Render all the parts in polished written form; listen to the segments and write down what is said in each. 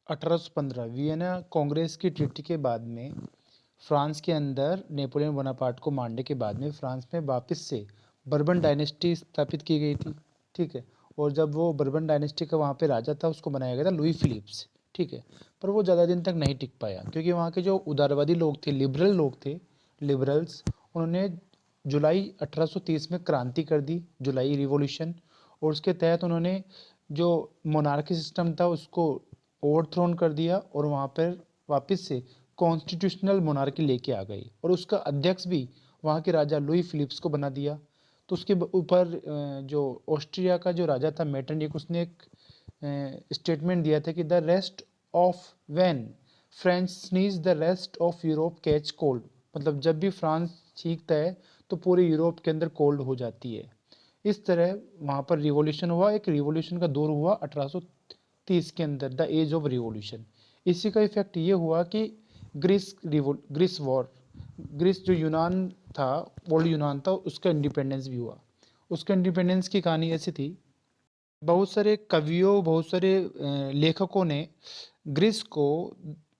1815 Vienna Congress की treaty के बाद में फ्रांस के अंदर नेपोलियन बोनापार्ट को मारने के बाद में फ्रांस में वापस से बर्बन डायनेस्टी स्थापित की गई थी। ठीक है। और जब वो बर्बन डायनेस्टी का वहाँ पे राजा था उसको बनाया गया था लुई फिलिप्स। ठीक है। पर वो ज़्यादा दिन तक नहीं टिक पाया क्योंकि वहाँ के जो उदारवादी लोग थे, लिबरल लोग थे, लिबरल्स, उन्होंने जुलाई 1830 में क्रांति कर दी, जुलाई रिवॉल्यूशन। और उसके तहत उन्होंने जो मोनार्की सिस्टम था उसको ओवरथ्रोन कर दिया और वहाँ पर वापस से कॉन्स्टिट्यूशनल मोनार्की लेके आ गई और उसका अध्यक्ष भी वहाँ के राजा लुई फिलिप्स को बना दिया। तो उसके ऊपर जो ऑस्ट्रिया का जो राजा था मेटरनिक, उसने एक स्टेटमेंट दिया था कि the rest of when France sneeze the rest of Europe catch cold. मतलब जब भी फ्रांस छींकता है तो पूरे यूरोप के अंदर कोल्ड हो जाती है। इस तरह वहाँ पर रिवॉल्यूशन हुआ, एक रिवॉल्यूशन का दौर हुआ 1830 के अंदर, द एज ऑफ रिवॉल्यूशन। इसी का इफेक्ट ये हुआ कि ग्रीस वॉर, ग्रीस जो यूनान था, ओल्ड यूनान था, उसका इंडिपेंडेंस भी हुआ। उसके इंडिपेंडेंस की कहानी ऐसी थी, बहुत सारे कवियों, बहुत सारे लेखकों ने ग्रीस को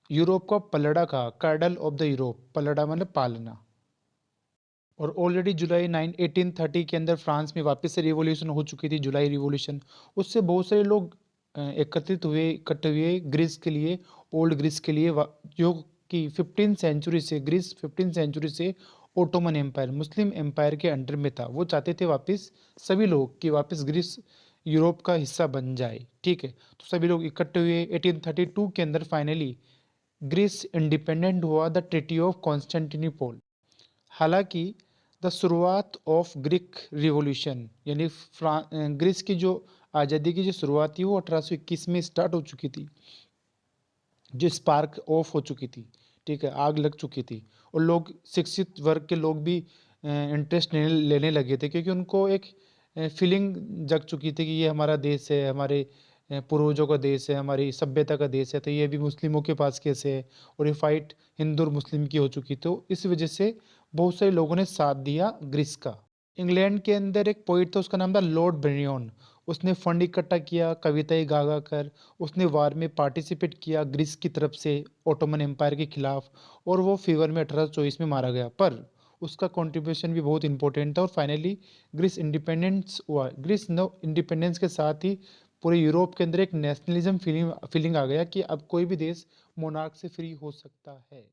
यूरोप का पलड़ा कहा, कार्डल ऑफ द यूरोप। पलड़ा मतलब पालना। और ऑलरेडी जुलाई 1830 के अंदर फ्रांस में वापस से रिवॉल्यूशन हो चुकी थी, जुलाई रिवॉल्यूशन। उससे बहुत सारे लोग एकत्रित हुए, इकट्ठे हुए ग्रीस के लिए, ओल्ड ग्रीस के लिए, जो कि 15 सेंचुरी से ग्रीस 15 सेंचुरी से ओटोमन एम्पायर, मुस्लिम एम्पायर के अंडर में था। वो चाहते थे वापस सभी लोग कि वापस ग्रीस यूरोप का हिस्सा बन जाए। ठीक है। तो सभी लोग इकट्ठे हुए। 1832 के अंदर फाइनली ग्रीस इंडिपेंडेंट हुआ, द ट्रीटी ऑफ कॉन्स्टेंटिनोपल। हालांकि द शुरुआत ऑफ ग्रीक रिवॉल्यूशन यानी ग्रीस की जो आज़ादी की जो शुरुआत थी वो 1821 में स्टार्ट हो चुकी थी, जो स्पार्क ऑफ हो चुकी थी। ठीक है। आग लग चुकी थी और लोग, शिक्षित वर्ग के लोग भी इंटरेस्ट लेने लगे थे क्योंकि उनको एक फीलिंग जग चुकी थी कि ये हमारा देश है, हमारे पूर्वजों का देश है, हमारी सभ्यता का देश है, तो ये भी मुस्लिमों के पास कैसे है। और ये फाइट हिंदू और मुस्लिम की हो चुकी, तो इस वजह से बहुत सारे लोगों ने साथ दिया ग्रीस का। इंग्लैंड के अंदर एक पोइट था, उसका नाम था लॉर्ड ब्रिनियन। उसने फंड इकट्ठा किया, कविताएं गा गा कर उसने वार में पार्टिसिपेट किया ग्रीस की तरफ से ओटोमन एम्पायर के खिलाफ। और वो फीवर में 1824 में मारा गया, पर उसका कंट्रीब्यूशन भी बहुत इंपॉर्टेंट था और फाइनली ग्रीस इंडिपेंडेंस हुआ। ग्रीस नो इंडिपेंडेंस के साथ ही पूरे यूरोप के अंदर एक नेशनलिज्म फीलिंग आ गया कि अब कोई भी देश मोनार्क से फ्री हो सकता है।